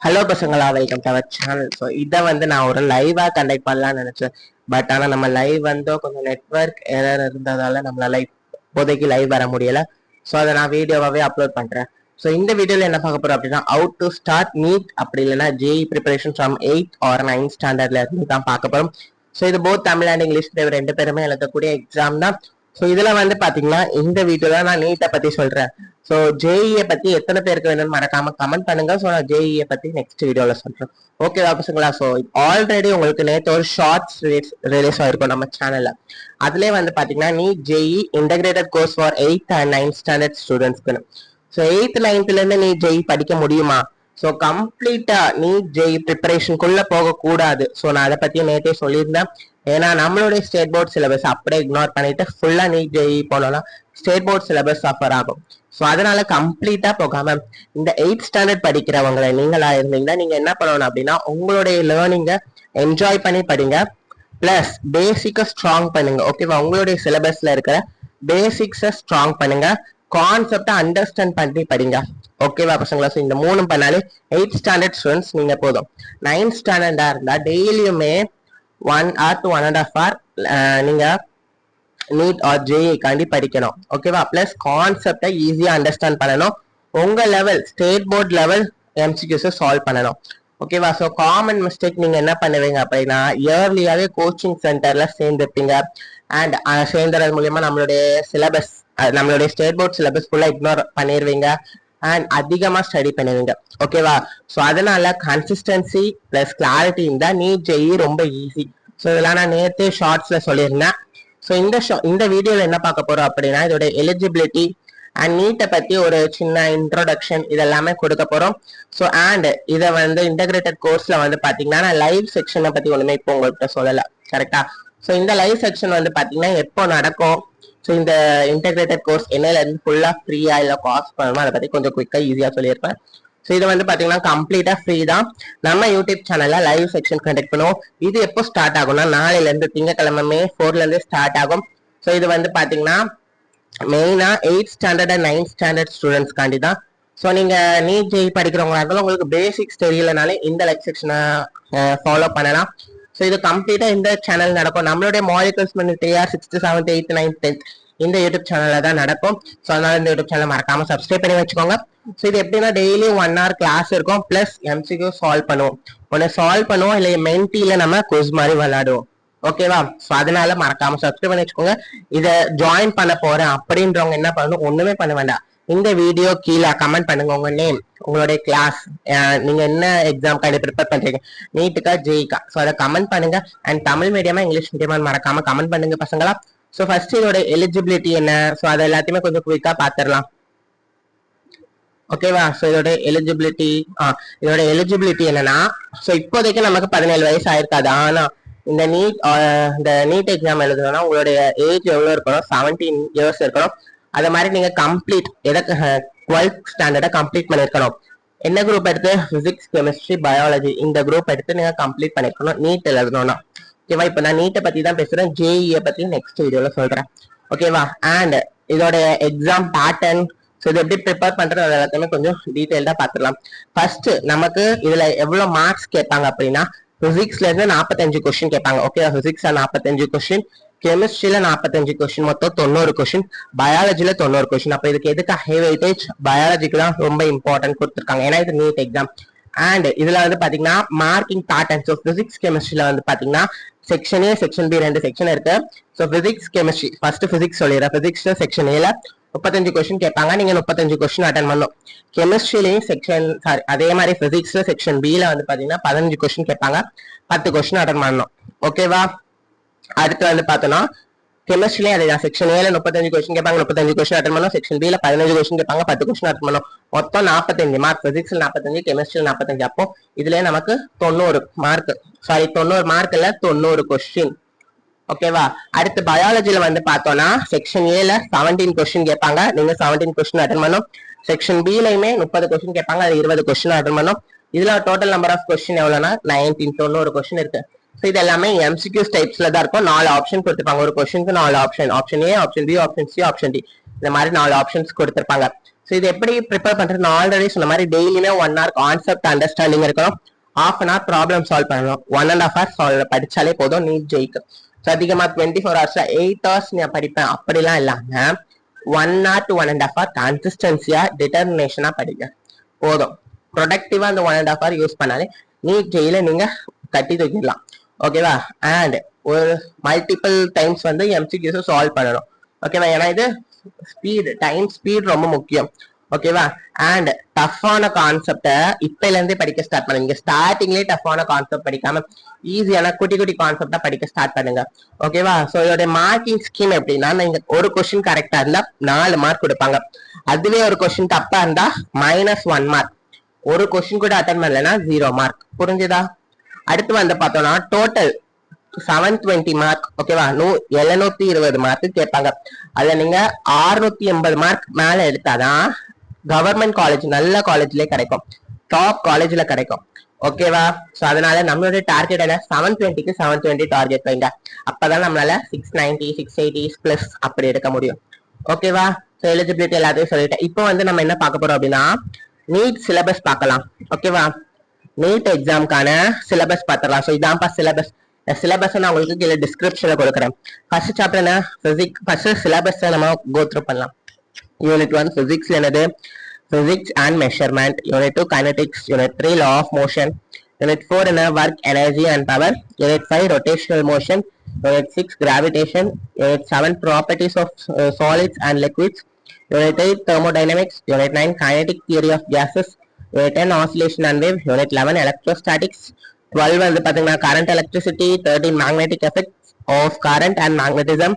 Hello பசங்களா, welcome to our channel. So இதை நான் ஒரு லைவா கண்டக்ட் பண்ணலாம்னு நினைச்சேன். பட் ஆனால் நம்ம லைவ் கொஞ்சம் நெட்வொர்க் எரர் இருந்ததால நம்மளால இப்போதைக்கு லைவ் வர முடியல. ஸோ அதை நான் வீடியோவாகவே அப்லோட் பண்றேன். ஸோ இந்த வீடியோவில் என்ன பார்க்க போறோம் அப்படின்னா, அவுட் டு ஸ்டார்ட் நீட் அப்படி இல்லைன்னா JE preparation from 8th or 9th ஸ்டாண்டர்ட்ல இருந்து தான் பார்க்க போறோம். ஸோ இது போத் தமிழ் அண்ட் இங்கிலீஷ் ரெண்டு பேருமே எழுதக்கூடிய எக்ஸாம் தான். ஸோ இதுல பாத்தீங்கன்னா இந்த வீடியோல நான் நீட்டை பத்தி சொல்றேன். ஸோ ஜேஇஏ பத்தி எத்தனை பேருக்கு வேணும்னு மறக்காம கமெண்ட் பண்ணுங்க. ஸோ நான் ஜேஇஏ பத்தி நெக்ஸ்ட் வீடியோல சொல்றேன். ஓகேவா பசங்களா? ஸோ ஆல்ரெடி உங்களுக்கு நேற்று ஒரு ஷார்ட்ஸ் ரிலீஸ் ஆயிருக்கும் நம்ம சேனல்ல. அதுலேயே பாத்தீங்கன்னா NEET JEE integrated course for 8th and 9th standard ஸ்டூடெண்ட்ஸ்க்கு. ஸோ 8th 9thல இருந்து நீ ஜேஇ படிக்க முடியுமா? ஸோ கம்ப்ளீட்டா நீட் ஜேஇ ப்ரிப்பரேஷனுக்குள்ள போக கூடாது. ஸோ நான் அதை பத்தி நேற்றே சொல்லியிருந்தேன். ஏன்னா நம்மளுடைய ஸ்டேட் போர்ட் சிலபஸ் அப்படியே இக்னோர் பண்ணிட்டு ஃபுல்லா நீட் ஜேஇ போனோம்னா ஸ்டேட் போர்ட் சிலபஸ் சஃபர் ஆகும். ஸோ அதனால கம்ப்ளீட்டா போகாம இந்த 8th ஸ்டாண்டர்ட் படிக்கிறவங்களை நீங்களா இருந்தீங்கன்னா நீங்க என்ன பண்ணணும் அப்படின்னா, உங்களுடைய லேர்னிங்கை என்ஜாய் பண்ணி படிங்க. பிளஸ் பேசிக்கை ஸ்ட்ராங் பண்ணுங்க. ஓகேவா? உங்களுடைய சிலபஸ்ல இருக்கிற பேசிக்ஸை ஸ்ட்ராங் பண்ணுங்க. கான்செப்டை அண்டர்ஸ்டாண்ட் பண்ணி படிங்க. ஓகேவா பசங்களா? ஸோ இந்த மூணும் பண்ணாலே 8th ஸ்டாண்டர்ட் ஸ்டூடெண்ட்ஸ் நீங்க போதும். 9th ஸ்டாண்டர்டா இருந்தா டெய்லியுமே 1 hour to 1.5 hour நீங்க நீட் ஆர் ஜேஇ காண்டி படிக்கணும். ஓகேவா? பிளஸ் கான்செப்டை ஈஸியா அண்டர்ஸ்டாண்ட் பண்ணணும். உங்க லெவல் ஸ்டேட் போர்ட் லெவல் எம்சிக்யூஸை சால்வ் பண்ணணும். ஓகேவா? ஸோ காமன் மிஸ்டேக் நீங்க என்ன பண்ணுவீங்க அப்படின்னா, இயர்லியாவே கோச்சிங் சென்டர்ல சேர்ந்துருப்பீங்க. அண்ட் சேர்ந்துறது மூலியமா நம்மளுடைய சிலபஸ் நம்மளுடைய ஸ்டேட் போர்ட் சிலபஸ் ஃபுல்லா இக்னோர் பண்ணிடுவீங்க. அண்ட் அதிகமா ஸ்டடி பண்ணுவீங்க. ஓகேவா? ஸோ அதனால கன்சிஸ்டன்சி பிளஸ் கிளாரிட்டி இருந்தா நீட் ஜேஇ ரொம்ப ஈஸி. ஸோ இதெல்லாம் நான் நேற்று ஷார்ட்ஸ்ல சொல்லியிருந்தேன். ஸோ இந்த வீடியோல என்ன பார்க்க போறோம் அப்படின்னா, இதோட எலிஜிபிலிட்டி அண்ட் நீட்டை பத்தி ஒரு சின்ன இன்ட்ரோடக்ஷன் இதெல்லாமே கொடுக்க போறோம். ஸோ அண்ட் இதை இன்டகிரேட்டட் கோர்ஸ்ல பாத்தீங்கன்னா நான் லைவ் செக்ஷனை பத்தி ஒண்ணுமே இப்போ உங்கள்கிட்ட சொல்லல. கரெக்டா? ஸோ இந்த லைவ் செக்ஷன் பாத்தீங்கன்னா எப்போ நடக்கும், ஸோ இந்த இன்டகிரேட்டட் கோர்ஸ் என்னையில இருந்து ஃபுல்லா ஃப்ரீயா இல்ல காஸ்ட் பண்ணணுமோ அதை பத்தி கொஞ்சம் குயிக்கா ஈஸியா சொல்லியிருப்பேன். ஸோ இது பாத்தீங்கன்னா கம்ப்ளீட்டா ஃப்ரீ தான். நம்ம யூடியூப் சேனல்ல லைவ் செக்ஷன் கண்டக்ட் பண்ணுவோம். இது எப்போ ஸ்டார்ட் ஆகும்னா, நாளையில இருந்து திங்கக்கிழமை May 4ல இருந்து ஸ்டார்ட் ஆகும். ஸோ இது பாத்தீங்கன்னா மெயினா 8th standard and 9th standard students காண்டி தான். ஸோ நீங்க நீட் ஜேஇ படிக்கிறவங்களா இருந்தாலும் உங்களுக்கு பேசிக்ஸ் தெரியலனாலே இந்த லைவ் செக்ஷனை ஃபாலோ பண்ணலாம். ஸோ இது கம்ப்ளீட்டா இந்த சேனல் நடக்கும். நம்மளுடைய molecules TR 6th 7th 8th 9th 10th இந்த யூடியூப் சேனல்ல தான் நடக்கும். ஸோ அதனால இந்த யூடியூப் சேனல் மறக்காம சப்ஸ்கிரைப் பண்ணி வச்சுக்கோங்க. ஸோ இது எப்படின்னா டெய்லி 1 hour கிளாஸ் இருக்கும். பிளஸ் எம்சிக்யூ சால்வ் பண்ணுவோம். ஒன்னு சால்வ் பண்ணுவோம், இல்லை மென்டில நம்ம குவிஸ் மாதிரி விளையாடுவோம். ஓகேவா? ஸோ அதனால மறக்காம சப்ஸ்கிரைப் பண்ணி வச்சுக்கோங்க. இதை ஜாயின் பண்ண போறேன் அப்படின்றவங்க என்ன பண்ணணும், ஒண்ணுமே பண்ண வேண்டாம். இந்த வீடியோ கீழே கமெண்ட் பண்ணுங்க உங்க நேம், உங்களுடைய கிளாஸ், நீங்க என்ன எக்ஸாம் காண்டி ப்ரிப்பேர் பண்றீங்க, நீட்டுக்கா ஜேஇக்கா. ஸோ அதை கமெண்ட் பண்ணுங்க. அண்ட் தமிழ் மீடியமா இங்கிலீஷ் மீடியமா மறக்காம கமெண்ட் பண்ணுங்க பசங்களா. ஸோ ஃபர்ஸ்ட் இதோட எலிஜிபிலிட்டி என்ன, ஸோ அதை எல்லாத்தையுமே கொஞ்சம் குயிக்கா பாத்துடலாம். ஓகேவா? ஸோ இதோட எலிஜிபிலிட்டி என்னன்னா, ஸோ இப்போதைக்கு நமக்கு 17 வயசு ஆயிருக்காது. ஆனா இந்த நீட் எக்ஸாம் எழுதணும்னா உங்களுடைய ஏஜ் எவ்வளவு இருக்கணும், 17 years இருக்கணும். அது மாதிரி நீங்க கம்ப்ளீட் 12th ஸ்டாண்டர்டை கம்ப்ளீட் பண்ணிருக்கணும். என்ன குரூப் எடுத்து, பிசிக்ஸ் கெமிஸ்ட்ரி பயாலஜி இந்த குரூப் எடுத்து நீங்க கம்ப்ளீட் பண்ணிருக்கணும் நீட் எழுதணும்னா. ஓகேவா? இப்ப நான் நீட்டை பத்தி தான் பேசுறேன். ஜேஇஏ பத்தி நெக்ஸ்ட் வீடியோல சொல்றேன். ஓகேவா? அண்ட் இதோட எக்ஸாம் பேட்டர்ன், ஸோ இது எப்படி ப்ரிப்பேர் பண்றது அது எல்லாத்தையுமே கொஞ்சம் டீடைல்டா பாத்துக்கலாம். ஃபர்ஸ்ட் நமக்கு இதுல எவ்வளவு மார்க்ஸ் கேட்பாங்க அப்படின்னா, பிசிக்ஸ்ல இருந்து 45 கொஸ்டின் கேட்பாங்க. ஓகே, பிசிக்ஸ்ல 45 கொஸ்டின், கெமிஸ்ட்ரியில 45 கொஸ்டின், மொத்தம் 90 கொஸ்டின், பயாலஜில 90 கொஸ்டின். அப்ப இதுக்கு எதுக்கு ஹை வெயிட்டேஜ், பயாலஜிக்கு தான் ரொம்ப இம்பார்ட்டன்ட் கொடுத்துருக்காங்க. ஏன்னா இது நீட் எக்ஸாம். அண்ட் இதுல பாத்தீங்கன்னா மார்க்கிங் பேட்டர்ன். ஸோ பிசிக்ஸ் கெமிஸ்ட்ரியில பாத்தீங்கன்னா செக்ஷன் ஏ செக்ஷன் பி ரெண்டு செக்ஷன் இருக்கு. So physics chemistry first physics சொல்லிடுறேன். பிசிக்ஸ்ல செக்ஷன் ஏல 35 கொஸ்டின் கேட்பாங்க. நீங்க 35 கொஸ்டின் அட்டன் பண்ணும். கெமிஸ்ட்ரிலையும் அதே மாதிரி பிசிக்ஸ்ல செக்ஷன் பில பாத்தீங்கன்னா 15 கொஸ்டின் கேட்பாங்க. 10 கொஸ்டின் அட்டன் பண்ணணும். ஓகேவா? அடுத்து பார்த்தோம்னா கெமிஸ்ட்ரிலேயே அதே செக்ஷன் ஏல 35 கொஸ்டின் கேட்பாங்க, 35 கொஸ்டின் அட்டன் பண்ணணும். செக்ஷன் பில 15 கொஸ்டின் கேட்பாங்க, 10 கொஸ்டின் அட்டன் பண்ணணும். மொத்தம் 45 மார்க். பிசிக்ஸ்ல 45, கெமிஸ்ட்ரியில் 45. அப்போ இதுல நமக்கு 90 மார்க். 90 மார்க் இல்ல, 90 கொஸ்டின். ஓகேவா? அடுத்து பயாலஜில பார்த்தோம்னா செக்ஷன் ஏல 17 கொஸ்டின் கேட்பாங்க. நீங்க 17 கொஸ்டின் அட்டன் பண்ணும். செக்ஷன் பிலையுமே 30 கொஸ்டின் கேட்பாங்க, அது 20 கொஸ்டின் அட்டன் பண்ணும். இதுல டோட்டல் நம்பர் ஆஃப் கொஸ்டின் எவ்வளவுனா 19, 90 கொஸ்டின் இருக்கு. ஸோ இது எல்லாமே எம்சிக்யூஸ் டைப்ஸ்ல தான் இருக்கும். 4 ஆப்ஷன் கொடுத்துருப்பாங்க. ஒரு கொஸ்டினுக்கு 4 option. Option A, option B, option C, option D. இந்த மாதிரி 4 ஆப்ஷன்ஸ் கொடுத்துருப்பாங்க. ஸோ இது எப்படி ப்ரிப்பேர் பண்றது ஆல்ரெடி சொன்ன மாதிரி டெய்லியுமே 1 hour கான்செப்ட் அண்டர்ஸ்டாண்டிங் இருக்கணும், half an hour problem solve பண்ணணும், 1.5 hours படிச்சாலே போதும் நீட் ஜெயிக்கும். ஸோ அதிகமா 24 hours 8 hours நான் படிப்பேன் அப்படிலாம் இல்லாம 1 hour to 1.5 hour கன்சிஸ்டன்சியா டிட்டர்மினேஷனா படிங்க போதும். ப்ரொடக்டிவா அந்த 1.5 hour யூஸ் பண்ணாலே நீட் ஜெயில நீங்க தட்டி தூக்கிடலாம். ஓகேவா? அண்ட் ஒரு மல்டிபிள் டைம்ஸ் வந்து எம்சிக்யூஸ் சால்வ் பண்ணணும். ஓகேவா? ஏன்னா இது டைம் ஸ்பீட் ரொம்ப முக்கியம். ஓகேவா? அண்ட் டஃப்பான கான்செப்டை இப்பல இருந்தே படிக்க ஸ்டார்ட் பண்ணுங்க. ஸ்டார்டிங்லேயே டஃப்பான கான்செப்ட் படிக்காம ஈஸியான குட்டி குட்டி கான்செப்டா படிக்க ஸ்டார்ட் பண்ணுங்க. ஓகேவா? ஸோ இதோட மார்க்கிங் ஸ்கீம் எப்படின்னா, நீங்க ஒரு கொஸ்டின் கரெக்டா இருந்தா 4 மார்க் கொடுப்பாங்க. அதுவே ஒரு கொஸ்டின் தப்பா இருந்தா -1 மார்க். ஒரு கொஸ்டின் கூட அட்டன் பண்ணலன்னா 0 மார்க். புரிஞ்சுதா? அடுத்து வந்து பார்த்தோம்னா டோட்டல் 720 மார்க். ஓகேவா? 720 மார்க் கேட்பாங்க. அதுல நீங்க 680 மார்க் மேல எடுத்தாதான் கவர்மெண்ட் காலேஜ் நல்ல காலேஜ்லயே கிடைக்கும், டாப் காலேஜ்ல கிடைக்கும். ஓகேவா? சோ அதனால நம்மளோட டார்கெட் என்ன, 720க்கு 720 டார்கெட் வைங்க. அப்பதான் நம்மளால 690 680 பிளஸ் அப்படி எடுக்க முடியும். ஓகேவா? ஸோ எலிஜிபிலிட்டி எல்லாத்தையும் சொல்லிட்டேன். இப்போ வந்து நம்ம என்ன பார்க்க போறோம் அப்படின்னா நீட் சிலபஸ் பார்க்கலாம். ஓகேவா? நீட் எக்ஸாம்க்கான சிலபஸ் பார்த்துடலாம். ஸோ இதான்ப்பா சிலபஸ். சிலபஸ் நான் உங்களுக்கு கீழே டிஸ்கிரிப்ஷன்ல கொடுக்குறேன். ஃபர்ஸ்ட் சாப்டர் என்ன, பிசிக்ஸ். ஃபர்ஸ்ட் சிலபஸ் நம்ம கோ த்ரூ பண்ணலாம். யூனிட் 1 பிசிக்ஸ் என்னது, physics and measurement. Unit 2 kinetics. Unit 3 law of motion. Unit 4 என்ன, work, energy and power. Unit 5 rotational motion. Unit 6 gravitation. Unit 7 properties of solids and liquids. Unit 8 thermodynamics. Unit 9 kinetic theory of gases. Unit 10 oscillation and wave. Unit 11 electrostatics. 12 வந்து பாத்தீங்கன்னா current electricity. 13 magnetic effects of current and magnetism.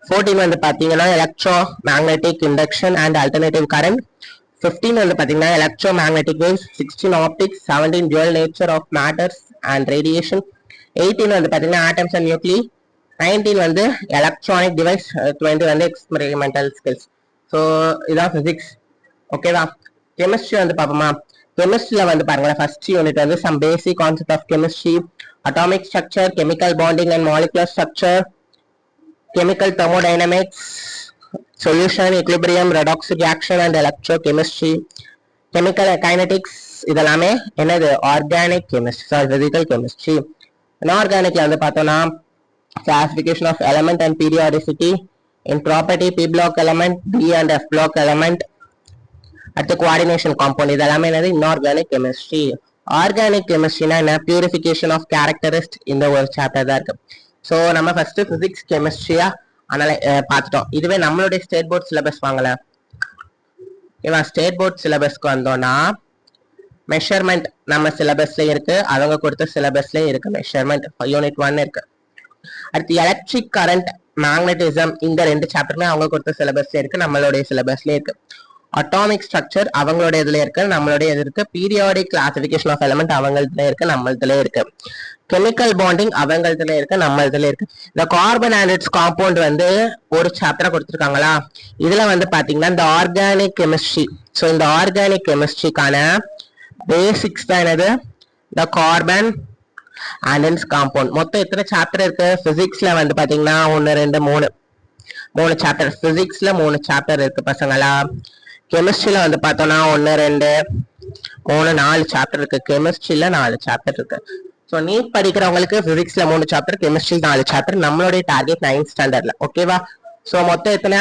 14 வந்து பாத்தீங்கன்னா electromagnetic induction and alternative current. 15 வந்து பாத்தீங்கன்னா electromagnetic waves. 16 optics. 17 dual nature of matters and radiation. 18 வந்து பாத்தீங்கன்னா atoms and nuclei. 19 வந்து electronic device. 20 வந்து experimental skills. ஸோ இதான் பிசிக்ஸ். ஓகேவா? கெமிஸ்ட்ரி வந்து பார்ப்போமா? கெமிஸ்ட்ரியில வந்து பாருங்களேன், ஃபர்ஸ்ட் யூனிட் வந்து some basic concept of chemistry, atomic structure, chemical bonding and molecular structure, chemical thermodynamics, solution, equilibrium, redox reaction and electrochemistry, chemical kinetics. இதெல்லாமே என்னது, organic chemistry, sorry physical chemistry. இன்ஆர்கானிக்ல வந்து பார்த்தோம்னா classification of element and periodicity, in property p block element, d and f block element, அடுத்து coordination compound. இதெல்லாமே என்னது, inorganic chemistry. Organic கெமிஸ்ட்ரினா என்ன, purification of கேரக்டரிஸ்ட். இந்த ஒரு சாப்டர் தான் இருக்கு. ஸோ நம்ம ஃபர்ஸ்ட் பிசிக்ஸ் கெமிஸ்ட்ரியா பார்த்துட்டோம். இதுவே நம்மளுடைய ஸ்டேட் போர்ட் சிலபஸ் வாங்கல. ஓகேவா? ஸ்டேட் போர்ட் சிலபஸ்க்கு வந்தோம்னா மெஷர்மெண்ட் நம்ம சிலபஸ்ல இருக்கு, அவங்க கொடுத்த சிலபஸ்ல இருக்கு. மெஷர்மெண்ட் யூனிட் 1 இருக்கு. அடுத்து எலக்ட்ரிக் கரண்ட், மேக்னட்டிசம், இந்த 2 சாப்டருமே அவங்க கொடுத்த சிலபஸ்ல இருக்கு, நம்மளுடைய சிலபஸ்ல இருக்கு. அட்டாமிக் ஸ்ட்ரக்சர் அவங்களுடைய இதுல இருக்கு, நம்மளுடைய இது இருக்கு. பீரியாடிக் கிளாசிபிகேஷன் ஆஃப் எலிமெண்ட் அவங்களதுல இருக்கு, நம்மளதுல இருக்கு. கெமிக்கல் பாண்டிங் அவங்களதுல இருக்கு, நம்மளதுல இருக்கு. இந்த கார்பன் அண்ட் இட்ஸ் காம்பவுண்ட் வந்து ஒரு சாப்டரா கொடுத்துருக்காங்களா. இதுல வந்து பாத்தீங்கன்னா இந்த ஆர்கானிக் கெமிஸ்ட்ரி. ஸோ இந்த ஆர்கானிக் கெமிஸ்ட்ரிக்கான பேசிக்ஸ் தான் என்னது, இந்த கார்பன் அண்ட் இட்ஸ் காம்பவுண்ட். மொத்தம் எத்தனை சாப்டர் இருக்கு பிசிக்ஸ்ல வந்து பாத்தீங்கன்னா 1 2 3 சாப்டர். பிசிக்ஸ்ல 3 சாப்டர் இருக்கு பசங்களா. கெமிஸ்ட்ரியில வந்து பார்த்தோம்னா 1 2 3 4 சாப்டர் இருக்கு. கெமிஸ்ட்ரியில 4 சாப்டர் இருக்கு. ஸோ நீட் படிக்கிறவங்களுக்கு பிசிக்ஸ்ல 3 சாப்டர், கெமிஸ்ட்ரி 4 சாப்டர். நம்மளுடைய டார்கெட் 9th ஸ்டாண்டர்ட்ல. ஓகேவா? ஸோ மொத்தம் எத்தனை,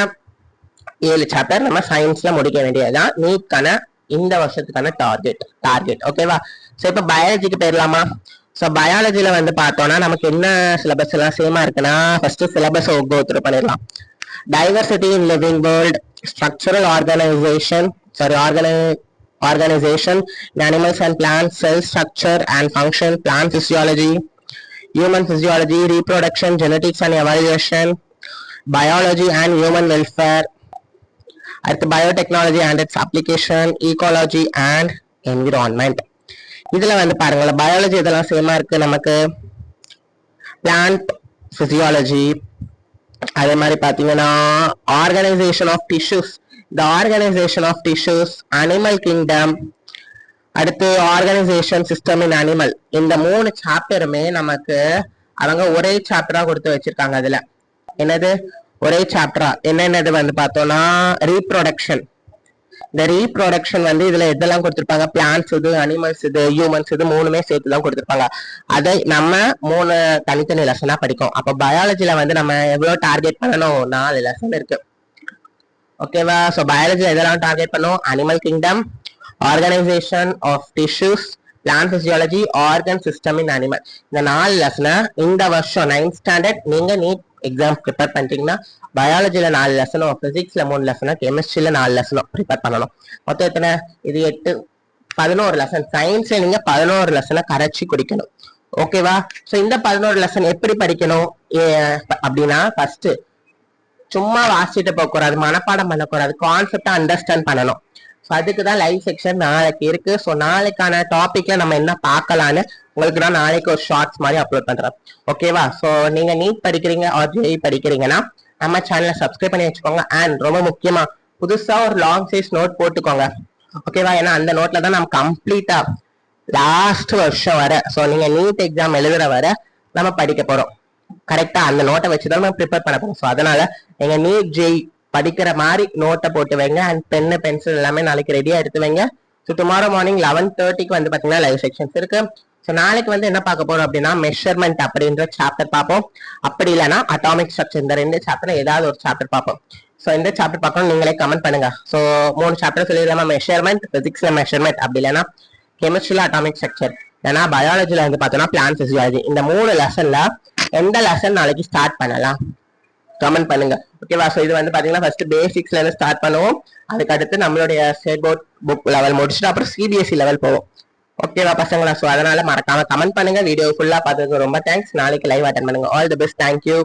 7 சாப்டர் நம்ம சயின்ஸ்ல முடிக்க வேண்டியதுதான் நீட்கான இந்த வருஷத்துக்கான டார்கெட். ஓகேவா? ஸோ இப்போ பயாலஜிக்கு போயிடலாமா? ஸோ பயாலஜில வந்து பார்த்தோம்னா நமக்கு என்ன சிலபஸ் எல்லாம் சேமா இருக்குன்னா, ஃபர்ஸ்ட் சிலபஸ் கோ த்ரூ பண்ணிடலாம். Diversity in living world, structural organization in animals and plants, cell structure and function, plant physiology, human physiology, reproduction, genetics and evaluation, biology and human welfare, அடுத்து biotechnology and its application, ecology and environment. இதுல வந்து பாருங்களேன், biology இதெல்லாம் சேமா இருக்கு நமக்கு. Plant physiology, அதே மாதிரி பாத்தீங்கன்னா ஆர்கனைசேஷன் ஆஃப் டிஷ்யூஸ், இந்த organisation of tissues, animal kingdom, அடுத்து ஆர்கனைசேஷன் சிஸ்டம் இன் அனிமல். இந்த 3 சாப்டருமே நமக்கு அவங்க ஒரே சாப்டரா கொடுத்து வச்சிருக்காங்க. அதுல என்னது, ஒரே சாப்டரா என்னென்னது வந்து பார்த்தோம்னா ரீப்ரொடக்ஷன், இந்த ரீப்ரொடக்ஷன் வந்து இதுல எதெல்லாம் கொடுத்திருப்பாங்க, பிளான்ஸ் இது, அனிமல்ஸ் இது, ஹியூமன்ஸ் இது மூணுமே சேர்த்து தான் கொடுத்திருப்பாங்க. அதை நம்ம 3 தனித்தனி லெசனா படிக்கும். அப்ப பயாலஜில வந்து நம்ம எவ்வளவு டார்கெட் பண்ணணும், 4 லெசன் இருக்கு. ஓகேவா? சோ பயாலஜில எதெல்லாம் டார்கெட் பண்ணும், animal kingdom, organisation of tissues, plant physiology, organ system in animal. இந்த 4 லெசனை இந்த வருஷம் 9th ஸ்டாண்டர்ட் நீங்க நீட் எக்ஸாம் ப்ரிப்பேர் பண்ணிட்டீங்கன்னா பயாலஜில 4 லெசனும், பிசிக்ஸ்ல 3 லெசனும், கெமிஸ்ட்ரியில 4 லெசனும் ப்ரிப்பேர் பண்ணணும். மொத்தம் எத்தனை, இது 8 11 லெசன். சயின்ஸ்ல நீங்க 11 லெசனை கரைச்சி குடிக்கணும். ஓகேவா? சோ இந்த 11 லெசன் எப்படி படிக்கணும் அப்படின்னா, ஃபர்ஸ்ட் சும்மா வாசிட்டு போக கூடாது, மனப்பாடம் பண்ணக்கூடாது, கான்செப்டா அண்டர்ஸ்டாண்ட் பண்ணணும். ஸோ அதுக்கு தான் லைவ் செக்ஷன் நாளைக்கு இருக்கு. ஸோ நாளைக்கான டாபிக்ல நம்ம என்ன பார்க்கலான்னு உங்களுக்கு நான் நாளைக்கு ஒரு ஷார்ட்ஸ் மாதிரி அப்லோட் பண்றேன். ஓகேவா? ஸோ நீங்க நீட் படிக்கிறீங்க ஆர் ஜேஇ படிக்கிறீங்கன்னா நம்ம சேனலை சப்ஸ்கிரைப் பண்ணி வச்சுக்கோங்க. அண்ட் ரொம்ப முக்கியமா புதுசா ஒரு லாங் சைஸ் நோட் போட்டுக்கோங்க. ஓகேவா? ஏன்னா அந்த நோட்ல தான் நம்ம கம்ப்ளீட்டா லாஸ்ட் வருஷம் வர, ஸோ நீங்க நீட் எக்ஸாம் எழுதுற வர நம்ம படிக்க போறோம். கரெக்டா அந்த நோட்டை வச்சுதான் நம்ம ப்ரிப்பேர் பண்ண போறோம். ஸோ அதனால நீங்க நீட் ஜெய் படிக்கிற மாதிரி நோட்டை போட்டு வைங்க. அண்ட் பென்னு பென்சில் எல்லாமே நாளைக்கு ரெடியா எடுத்து வைங்க. ஸோ டுமாரோ மார்னிங் 11:30க்கு வந்து பாத்தீங்கன்னா லைவ் செக்ஷன்ஸ் இருக்கு. ஸோ நாளைக்கு வந்து என்ன பார்க்க போறோம் அப்படின்னா, மெஷர்மெண்ட் அப்படின்ற சாப்டர் பார்ப்போம். அப்படி இல்லைன்னா அட்டாமிக் ஸ்ட்ரக்சர், இந்த 2 சாப்டர் ஏதாவது ஒரு சாப்டர் பார்ப்போம். ஸோ இந்த சாப்டர் பார்க்கணும் நீங்களே கமெண்ட் பண்ணுங்க. ஸோ 3 சாப்டர் சொல்லிடலாமா, மெஷர்மெண்ட், பிசிக்ஸ்ல மெஷர்மெண்ட், அப்படி இல்லைன்னா கெமிஸ்ட்ரியில அட்டாமிக் ஸ்ட்ரக்சர், ஏன்னா பயாலஜில வந்து பார்த்தோம்னா பிளான்ட் பிசியாலஜி. இந்த 3 லெசன்ல எந்த லெசன் நாளைக்கு ஸ்டார்ட் பண்ணலாம் கமெண்ட் பண்ணுங்க. ஓகேவா? ஸோ இது வந்து பாத்தீங்கன்னா ஃபர்ஸ்ட் பேசிக்ஸ்ல இருந்து ஸ்டார்ட் பண்ணுவோம். அதுக்கு அடுத்து நம்மளுடைய ஸ்டேட் போர்ட் புக் லெவல் முடிச்சுட்டு அப்புறம் சிபிஎஸ்இ லெவல் போவோம். ஓகேவா பசங்களா? ஸோ அதனால மறக்காம கமெண்ட் பண்ணுங்க. வீடியோ ஃபுல்லா பார்த்ததுக்கு ரொம்ப தேங்க்ஸ். நாளைக்கு லைவ் அட்டன் பண்ணுங்க. All the best. தேங்க்யூ.